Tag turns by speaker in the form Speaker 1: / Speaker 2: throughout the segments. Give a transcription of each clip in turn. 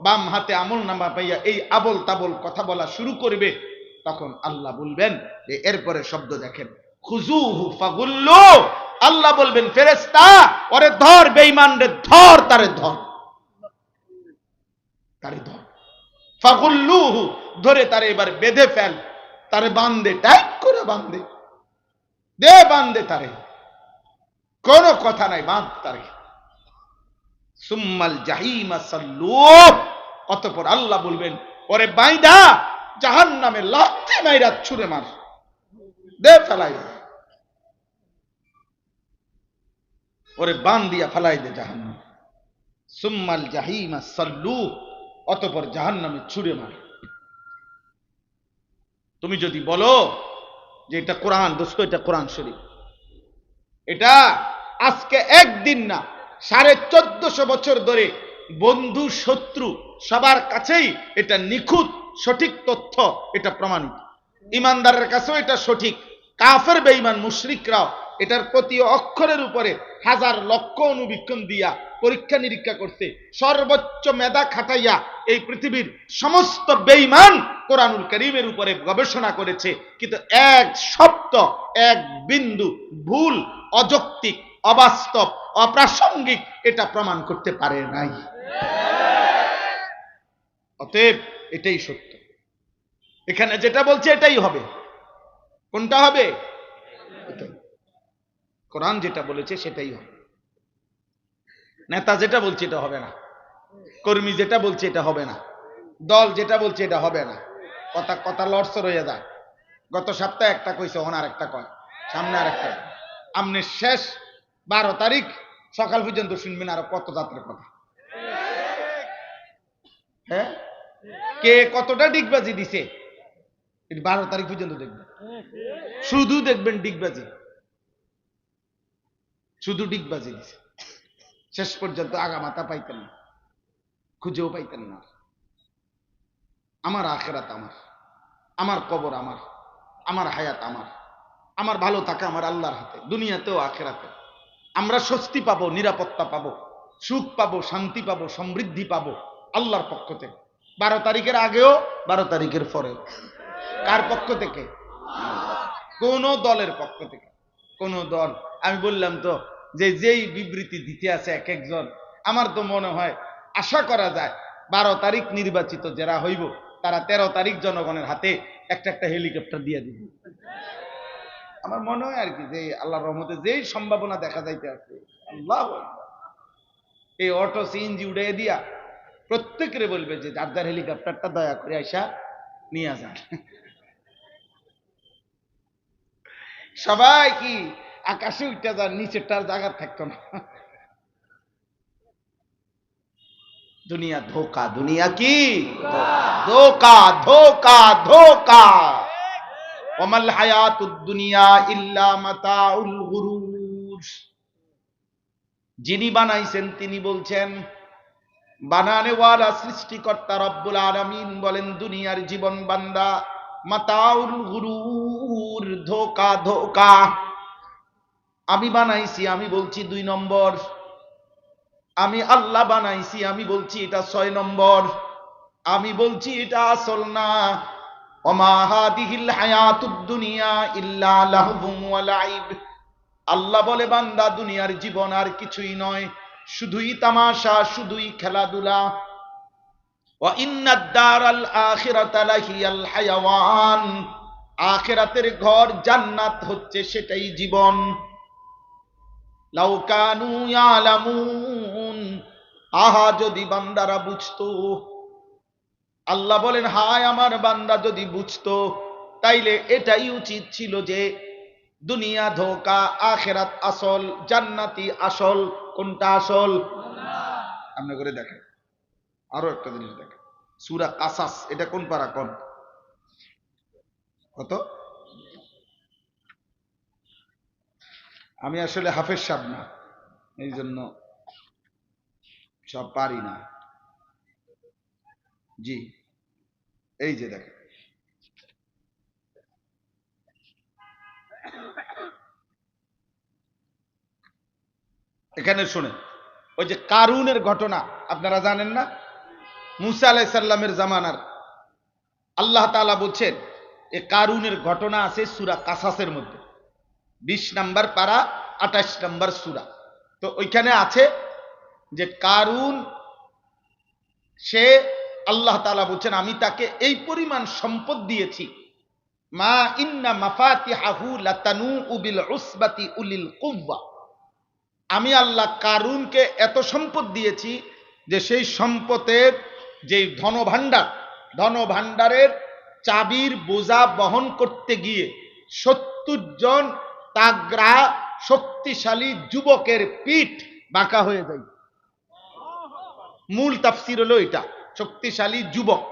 Speaker 1: বাম হাতে আমলনামা পাইয়া এই আবল তাবল কথা বলা শুরু করবে, তখন আল্লাহ বলবেন যে এরপরে শব্দ দেখেন, খুজুহু ফাগুল্লু, আল্লাহ বলবেন ফেরেশতা ওরে ধর, বেঈমান রে ধর, তারে ধর, তারে ধর। ফাগুল্লুহু, ধরে তারে এবার বেঁধে ফেল, তারে বাঁধে, টাইট করে বাঁধে, দে বাঁধে তারে, কোনো কথা নাই, বাঁধ তারে। সুম্মাল জাহিমা সাল্লু, অতঃপর আল্লাহ বলবেন ওরে বাইদা জাহান্নামে লাথি মাইরা ছুঁড়ে মার, দে ফেলাই, ওরে বান দিয়া ফেলাই দে জাহান্নাম। সুম্মাল জাহিমা সাল্লু, অতঃপর জাহান্নামে ছুঁড়ে মার। তুমি যদি বলো যে এটা কোরআন, দোস্ত এটা কোরআন শরীফ, এটা আজকে একদিন না 1450 বছর ধরে বন্ধু শত্রু সবার কাছেই এটা নিখুঁত সঠিক তথ্য, এটা প্রমাণিত। ইমানদারের কাছেও এটা সঠিক, কাফের বেঈমান মুশরিকরাও এটার প্রতি অক্ষরের উপরে হাজার লক্ষ অনুবীক্ষণ দিয়া পরীক্ষা নিরীক্ষা করতে, সর্বোচ্চ মেধা খাটাইয়া এই পৃথিবীর সমস্ত বেঈমান কোরআনুল কারীমের উপরে গবেষণা করেছে, কিন্তু এক শব্দ, এক বিন্দু ভুল, অযৌক্তিক, অবাস্তব, অপ্রাসঙ্গিক এটা প্রমাণ করতে পারে নাই। অতএব এটাই সত্য, এখানে যেটা বলছে এটাই হবে। কোনটা হবে? এটাই। কোরআন যেটা বলেছে সেটাই হবে। নেতা যেটা বলছে এটা হবে না, কর্মী যেটা বলছে এটা হবে না, দল যেটা বলছে এটা হবে না। কথা কথা লড়সর হয়ে যায়। গত সপ্তাহে একটা কইছে, ওনার একটা কয়, সামনে আর একটা। আমনে শেষ 12 তারিখ সকাল পর্যন্ত শুনবেন আরো কত যাত্রার কথা। হ্যাঁ, কে কতটা ডিগবাজি দিছে 12 তারিখ পর্যন্ত দেখবেন, শুধু দেখবেন ডিগবাজি, শুধু ডিগবাজি দিছে। শেষ পর্যন্ত আগামাতা পাইতেন না, খুঁজেও পাইতেন না। আমার আখেরাত আমার, আমার কবর আমার, আমার হায়াত আমার, আমার ভালো থাকা আমার আল্লাহর হাতে, দুনিয়াতেও আখেরাতে। আমরা স্বস্তি পাবো, নিরাপত্তা পাবো, সুখ পাবো, শান্তি পাবো, সমৃদ্ধি পাবো আল্লাহর পক্ষ থেকে। 12 তারিখের আগেও, 12 তারিখের পরেও। কার পক্ষ থেকে? কোন দলের পক্ষ থেকে? কোন দল? আমি বললাম তো যে যেই বিবৃতি দিতে আছে এক একজন, আমার তো মনে হয় আশা করা যায় 12 তারিখ নির্বাচিত যারা হইব তারা 13 তারিখ জনগণের হাতে একটা একটা হেলিকপ্টার দিয়ে দিবে। আমার মনে হয় আর কি যে আল্লাহর রহমতে যেই সম্ভাবনা দেখা যাইতে আছে, আল্লাহ এই অটো সিএনজি উড়াই দিয়া প্রত্যেকের বলবে যে যার যার হেলিকপ্টারটা দয়া করে আইসা নিয়ে যান। সবাই কি আকাশে উঠতে যান, নিচেরটার জায়গা থাকতো না। দুনিয়া ধোকা, দুনিয়া কি ধোকা, ধোকা, ধোকা। ওমাল হায়াতুদ দুনিয়া ইল্লা মাতাউল গুরুর। যিনি বানাইছেন তিনি বলছেন, বানানেওয়ালা সৃষ্টিকর্তা রব্বুল আলামিন বলেন দুনিয়ার জীবন বান্দা মাতাউল গুরুর, ধোকা, ধোকা। আমি বানাইছি, আমি বলছি 2 নম্বর। আমি আল্লাহ বানাইছি, আমি বলছি এটা 6 নম্বর। আমি বলছি এটা আসল না। ওমা হাদিহিল হায়াতুদ দুনিয়া ইল্লা লাহবুন ওয়া লাইব। আল্লাহ বলে বান্দা দুনিয়ার জীবন আর কিছুই নয়, শুধুই তামাশা, শুধুই খেলাধুলা। ওয়া ইন্নাদ দারাল আখিরাতা লাহিয়াল হায়াওয়ান। আখিরাতের ঘর জান্নাত হচ্ছে সেটাই জীবন। লাউ কানু ইয়ালামুন, আহা যদি বান্দারা বুঝতো। আল্লাহ বলেন হায় আমার বান্দা যদি বুঝতো তাইলে এটাই উচিত ছিল যে দুনিয়া ধোকা, আখিরাত আসল, জান্নাতি আসল। কোনটা আসল? আপনি করে দেখেন। আরো একটা জিনিস দেখেন, সূরা কাসাস, এটা কোন পারা? কোন কত? আমি আসলে হাফেজ সাহেব না, এই জন্য সব পারি না। জি, এই যে দেখেন, এখানে শুনে ওই যে কারুনের ঘটনা আপনারা জানেন না? মুসা আলাইহিস সালামের জামানার। আল্লাহ তাআলা বলছেন এ কারুনের ঘটনা আছে সূরা কাসাসের মধ্যে, 20 নম্বর পারা 28 নম্বর সূরা। তো ওইখানে আছে যে কারুন, সে আল্লাহ তাআলা বলছেন আমি তাকে এই পরিমাণ সম্পদ দিয়েছি, মা ইন্না মাফাতিহাহু লাতানু বিল উসবাতি উলিল কুওয়া। আমি আল্লাহ কারুনকে এত সম্পদ দিয়েছি যে সেই সম্পদের যে ধনভাণ্ডারের চাবির বোঝা বহন করতে গিয়ে 70 জন তাগড়া শক্তিশালী যুবকের পিঠ বাঁকা হয়ে যায়। মূল তাফসীর হলো এটা, শক্তিশালী যুবক।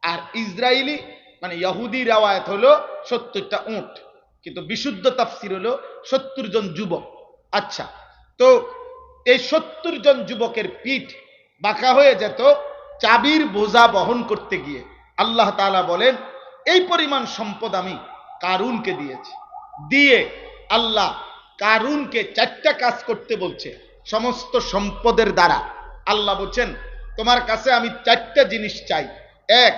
Speaker 1: আর ইসরায়েলি মানে ইহুদি রিওয়ায়াত হলো 70টা উট, কিন্তু বিশুদ্ধ তাফসীর হলো 70 জন যুবক। আচ্ছা, তো এই 70 জন যুবকের পিঠ বাঁকা হয়ে যেত চাবির বোঝা বহন করতে গিয়ে। আল্লাহ তাআলা বলেন এই পরিমাণ সম্পদ আমি কারুনকে দিয়েছি। দিয়ে আল্লাহ কারুনকে 4টা কাজ করতে বলছে সমস্ত সম্পদের দ্বারা। আল্লাহ বলছেন তোমার কাছে আমি 4টা জিনিস চাই। এক,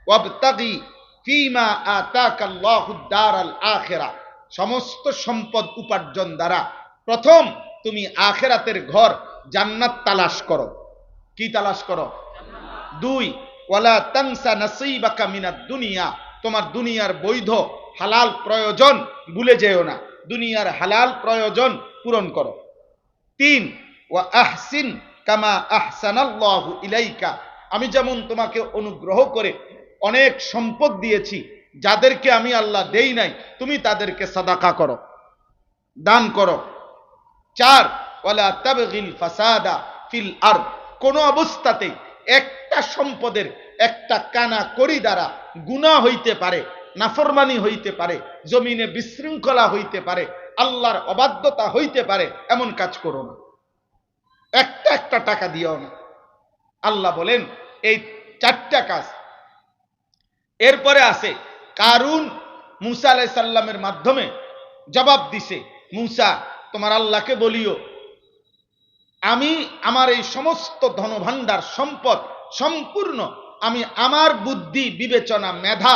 Speaker 1: ওয়াবতাগি ফীমা আতাকাল্লাহুদ দারাল আখিরাহ, সমস্ত সম্পদ উপার্জন দ্বারা প্রথম তুমি আখিরাতের ঘর জান্নাত তালাশ করো। কি তালাশ করো? 2, ওয়ালা তানসা নাসীবাকা মিনাদ দুনিয়া, তোমার দুনিয়ার বৈধ হালাল প্রয়োজন ভুলে যেও না, দুনিয়ার হালাল প্রয়োজন পূরণ করো। 3, ওয়া আহসিন কামা আহসানাল্লাহু ইলাইকা, আমি যেমন তোমাকে অনুগ্রহ করে অনেক সম্পদ দিয়েছি, যাদেরকে আমি আল্লাহ দেই নাই তুমি তাদেরকে সাদাকা করো, দান করো। 4, ওয়ালা তাবগিল ফাসাদা ফিল আরদ, কোন অবস্থাতেই একটা সম্পদের একটা কানা করি দ্বারা গুনাহ হইতে পারে, নাফরমানি হইতে পারে, জমিনে বিশৃঙ্খলা হইতে পারে, আল্লাহর অবাধ্যতা হইতে পারে, এমন কাজ করো না। একটা টাকা দিও না। আল্লাহ বলেন এই 4টা কাজ। এরপরে আছে কারুন মুসা আলাইহিস সালামের মাধ্যমে জবাব দিছে, মুসা তোমার আল্লাহকে বলিও আমি আমার এই সমস্ত ধনভাণ্ডার সম্পদ সম্পূর্ণ আমি আমার বুদ্ধি বিবেচনা মেধা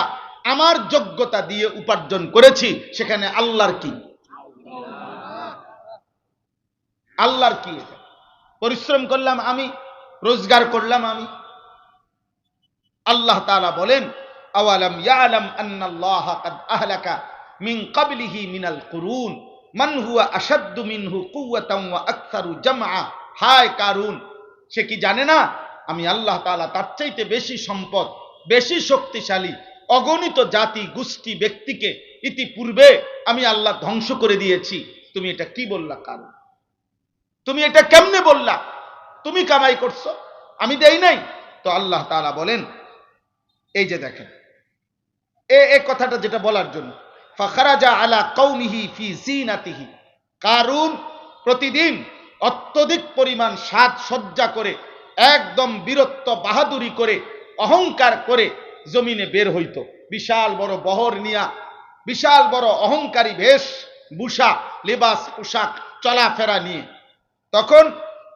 Speaker 1: আমার যোগ্যতা দিয়ে উপার্জন করেছি, সেখানে আল্লাহর কি? আল্লাহর কি? পরিশ্রম করলাম আমি, রোজগার করলাম আমি। আল্লাহ তাআলা বলেন আওয়ালাম ইয়ালাম আন্নাল্লাহা কাদ আহলাকা মিন ক্বাবলিহি মিনাল কুরুন মান হুয়া আশাদ্দু মিনহু কুওয়াতান ওয়া আকসারু জামআ। হায় কারুন, সে কি জানে না আমি আল্লাহ তাআলা তার চাইতে বেশি সম্পদ, বেশি শক্তিশালী অগণিত জাতি গোষ্ঠী ব্যক্তিকে ইতিপূর্বে আমি আল্লাহ ধ্বংস করে দিয়েছি। তুমি এটা কি বললা কারুন? তুমি এটা কেমনে বললা? তুমি কামাই করছো, আমি দেই নাই? তো আল্লাহ তাআলা বলেন এই যে দেখেন এই কথাটা যেটা বলার জন্য, ফাখারাজা আলা কওমিহি ফি জিনাতিহি, কারুন প্রতিদিন অত্যধিক পরিমাণ সাজ সজ্জা করে একদম বীরত্ব বাহাদুরি করে অহংকার করে জমিনে বের হইতো, বিশাল বড় বহর নিয়া, বিশাল বড় অহংকারী বেশ ভূষা লিবাস পোশাক চলাফেরা নিয়ে। তখন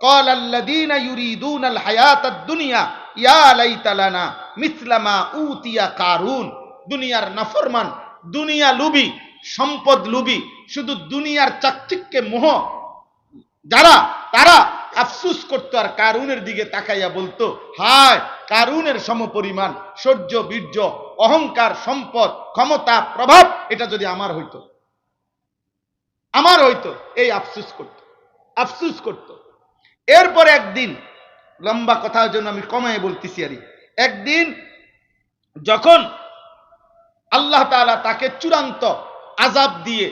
Speaker 1: ক্বালাল্লাযীনা ইউরিদুনাল হায়াতাদ দুনিয়া ইয়া লাইতা লানা মিসলা মা উতিয়া কারুন, দুনিয়ার নাফরমান, দুনিয়া লুবি, সম্পদ লুবি, শুধু দুনিয়ার চাকচিক্যে মোহ যারা, তারা আফসুস করতো আর কারুনের দিকে তাকাইয়া বলতো হায় কারুনের সমপরিমাণ সৌর্য বীর্য অহংকার সম্পদ ক্ষমতা প্রভাব এটা যদি আমার হইতো, আমার হইতো, এই আফসুস করত। এরপরে একদিন, লম্বা কথার জন্য আমি কমায় বলতেছি, আর একদিন যখন আল্লাহ তাআলা তাকে চূড়ান্ত আযাব দিয়ে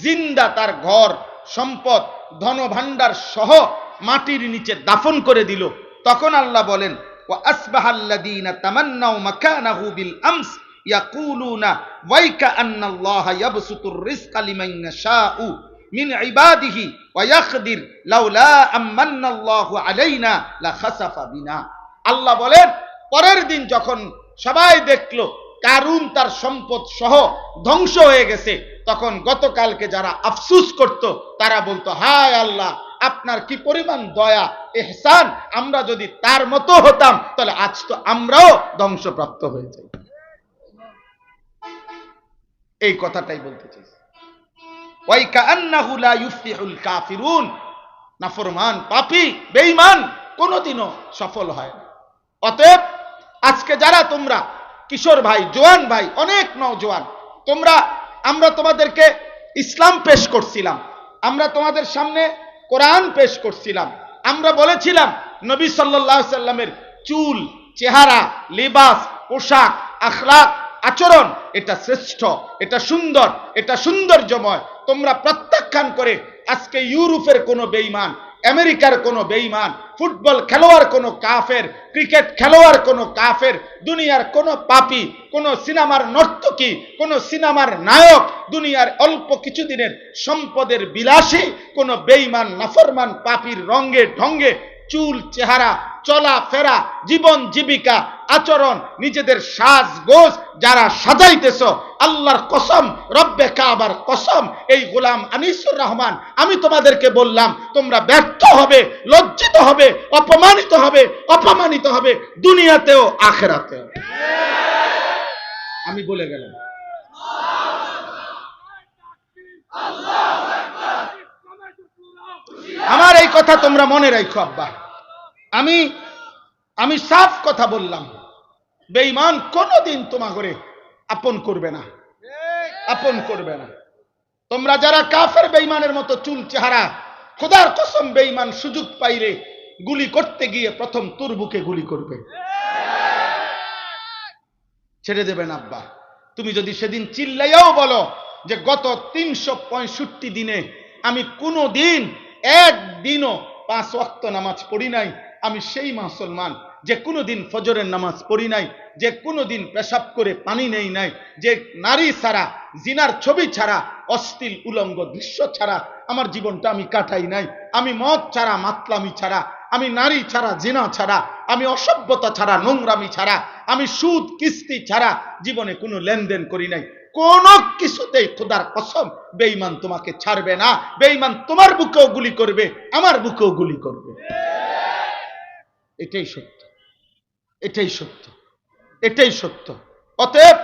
Speaker 1: জিন্দা তার ঘর সম্পদ ধনভাণ্ডার সহ মাটির নিচে দাফন করে দিল, তখন আল্লাহ বলেন ওয়া আসবাহাল্লাযীনা তামান্নাউ মাকানাহু বিল আমস ইয়াকুলুনা ওয়াইকা আন্নাল্লাহা ইয়াবসুতুর রিজকা লিমান ইয়াশাউ মিন ইবাদিহি ওয়া ইয়াকদির লাউলা আমান্নাল্লাহু আলাইনা লাখাসাফা বিনা। আল্লাহ বলেন পরের দিন যখন সবাই দেখলো কারুন তার সম্পদ সহ ধ্বংস হয়ে গেছে, তখন গতকালকে যারা আফসুস করত তারা বলতো হায় আল্লাহ আপনার কি পরিমাণ দয়া ইহসান, আমরা যদি তার মতো হতাম তাহলে আজ তো আমরাও ধ্বংসপ্রাপ্ত হয়ে যাই। এই কথাটাই বলতে চাই। ওয়াই কাআন্নাহু লা ইউফলিহুল কাফিরুন, নাফরমান পাপী বেঈমান কোনোদিনও সফল হয় না। অতএব আজকে যারা তোমরা কিশোর ভাই, জওয়ান ভাই, অনেক নওজোয়ান, আমরা তোমাদেরকে ইসলাম পেশ করছিলাম, আমরা তোমাদের সামনে কোরআন পেশ করছিলাম, আমরা বলেছিলাম নবী সাল্লাল্লাহু আলাইহি সাল্লামের চুল, চেহারা, লিবাস, পোশাক, আখলাক, আচরণ এটা শ্রেষ্ঠ, এটা সুন্দর, এটা সৌন্দর্যময়। তোমরা প্রত্যাখ্যান করে আজকে ইউরোপের কোনো বেঈমান, আমেরিকার কোনো বেঈমান, ফুটবল খেলোয়াড় কোনো কাফের, ক্রিকেট খেলোয়াড় কোনো কাফের, দুনিয়ার কোনো পাপী, কোনো সিনেমার নর্তকী, কোনো সিনেমার নায়ক, দুনিয়ার অল্প কিছুদিনের সম্পদের বিলাসী কোনো বেঈমান নাফরমান পাপীর রঙ্গে ঢঙ্গে চুল, চেহারা, চলাফেরা, জীবন জীবিকা, আচরণ, নিজেদের সাজগোজ যারা সাজাইতেছ, আল্লাহর কসম, রব্বে কাবার কসম, এই গোলাম আনিসুর রহমান, আমি তোমাদেরকে বললাম তোমরা ব্যর্থ হবে, লজ্জিত হবে, অপমানিত হবে দুনিয়াতেও আখিরাতেও। আমি বলে গেলাম। আমার এই কথা তোমরা মনে রাখো আব্বা, আমি সাফ কথা বললাম, বেঈমান কোনোদিন তোমাকে আপন করবে না, আপন করবে না। তোমরা যারা কাফের বেঈমানের মতো চুল চেহারা, খোদার কসম বেঈমান সুযোগ পাইলে গুলি করতে গিয়ে প্রথম তোর বুকে গুলি করবে, ছেড়ে দেবেন আব্বা। তুমি যদি সেদিন চিল্লাইয়াও বলো যে গত 365 দিনে আমি কোনো দিন একদিনও 5 ওয়াক্ত নামাজ পড়ি নাই, আমি সেই মুসলমান যে কোনোদিন ফজরের নামাজ পড়ি নাই, যে কোনোদিন পেশাব করে পানি নেই নাই, যে নারী ছাড়া, জিনার ছবি ছাড়া, অশ্লীল উলঙ্গ দৃশ্য ছাড়া আমার জীবনটা আমি কাটাই নাই, আমি মদ ছাড়া, মাতলামি ছাড়া, আমি নারী ছাড়া, জিনা ছাড়া, আমি অসভ্যতা ছাড়া, নোংরামি ছাড়া, আমি সুদ কিস্তি ছাড়া জীবনে কোনো লেনদেন করি নাই, কোন কিছুতেই খোদার কসম বেঈমান তোমাকে ছাড়বে না। বেঈমান তোমার বুকেও গুলি করবে, আমার বুকেও গুলি করবে। এটাই সত্য, এটাই সত্য, এটাই সত্য। অতএব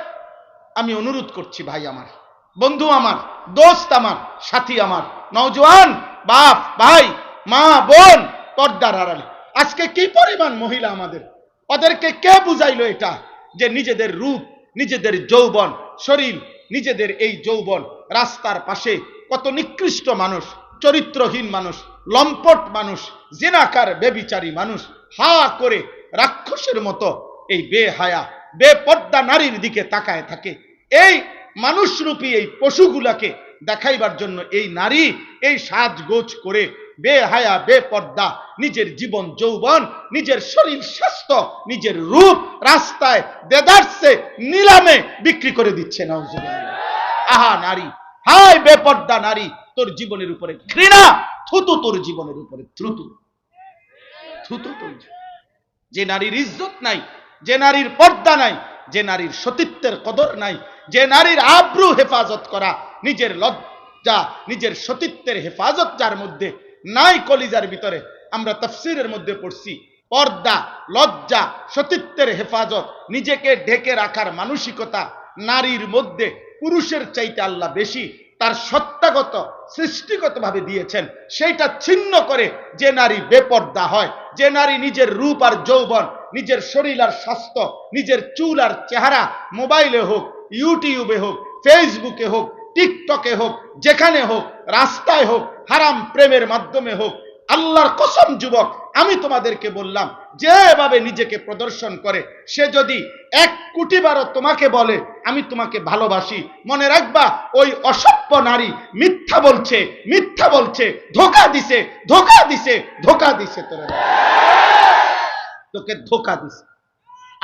Speaker 1: আমি অনুরোধ করছি, ভাই আমার, বন্ধু আমার, দোস্ত আমার, সাথী আমার, নওজোয়ান বাপ, ভাই, মা, বোন, পর্দার আড়ালে আজকে কি পরিমাণ মহিলা আমাদের, ওদেরকে কে বুঝাইলো এটা যে নিজেদের রূপ, নিজেদের যৌবন, শরীর, নিজেদের এই যৌবন রাস্তার পাশে কত নিকৃষ্ট মানুষ, চরিত্রহীন মানুষ, লম্পট মানুষ, জিনাকার বেবিচারী মানুষ হা করে রাক্ষসের মতো এই বেহায়া বেপর্দা নারীর দিকে তাকায় থাকে। এই মানুষরূপী এই পশুগুলাকে দেখাইবার জন্য এই নারী এই সাজগোজ করে বেহায়া বেপর্দা নিজের জীবন যৌবন, নিজের শরীর স্বাস্থ্য, নিজের রূপ রাস্তায় দেদারসে নিলামে বিক্রি করে দিচ্ছে। নাউজুবিল্লাহ। আহা নারী, হায় বেপর্দা নারী, তোর জীবনের উপরে ঘৃণা, থুতু তোর জীবনের উপরে, থুতু থুতু তোর। যে নারীর ইজ্জত নাই, যে নারীর পর্দা নাই, যে নারীর সতীত্বের কদর নাই, যে নারীর আব্রু হেফাজত করা, নিজের লজ্জা, নিজের সতীত্বের হেফাজত যার মধ্যে নাই কলিজার ভিতরে। আমরা তাফসীরের মধ্যে পড়ছি, পর্দা, লজ্জা, সতীত্বের হেফাজত, নিজেকে ঢেকে রাখার মানসিকতা নারীর মধ্যে পুরুষের চাইতে আল্লাহ বেশি তার সত্তাগত সৃষ্টিগতভাবে দিয়েছেন। সেইটা ছিন্ন করে যে নারী বেপর্দা হয়, যে নারী নিজের রূপ আর যৌবন, নিজের শরীর আর স্বাস্থ্য, নিজের চুল আর চেহারা মোবাইলে হোক, ইউটিউবে হোক, ফেসবুকে হোক, টিকটকে হোক, যেখানে হোক, রাস্তায় হোক, হারাম প্রেমের মাধ্যমে হোক, আল্লাহর কসম যুবক, আমি তোমাদেরকে বললাম, যেভাবে নিজেকে প্রদর্শন করে, সে যদি 1 কোটি বারও তোমাকে বলে আমি তোমাকে ভালোবাসি, মনে রাখবা ওই অসভ্য নারী মিথ্যা বলছে, মিথ্যা বলছে, ধোঁকা দিছে, ধোঁকা দিছে, ধোঁকা দিছে, তোকে ধোঁকা দিছে।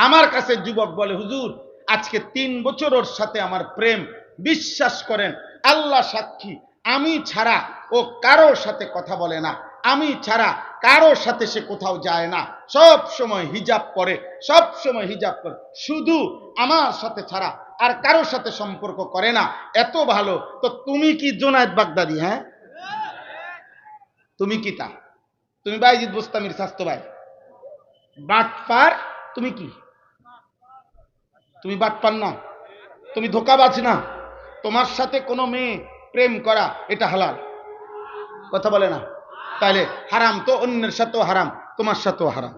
Speaker 1: আমার কাছে যুবক বলে, হুজুর আজকে 3 বছর ওর সাথে আমার প্রেম, বিশ্বাস করেন আল্লাহ সাক্ষী, আমি ছাড়া ও কারোর সাথে কথা বলে না, আমি ছাড়া কারোর সাথে সে কোথাও যায় না, সব সময় হিজাব পরে, সব সময় হিজাব করে, শুধু আমার সাথে ছাড়া আর কারোর সাথে সম্পর্ক করে না। এত ভালো তো তুমি কি জুনায়েদ বাগদাদি? হ্যাঁ, তুমি কিতা? তুমি বাইজিদ বোস্তামির স্বাস্থ্য ভাই বাটপার। তুমি কি? তুমি বাটপার না, তুমি ধোকাবাজ না। তোমার সাথে কোনো মেয়ে প্রেম করা এটা হালাল, কথা বলে না? তাহলে হারাম তো অন্যের সাথেও হারাম, তোমার সাথেও হারাম।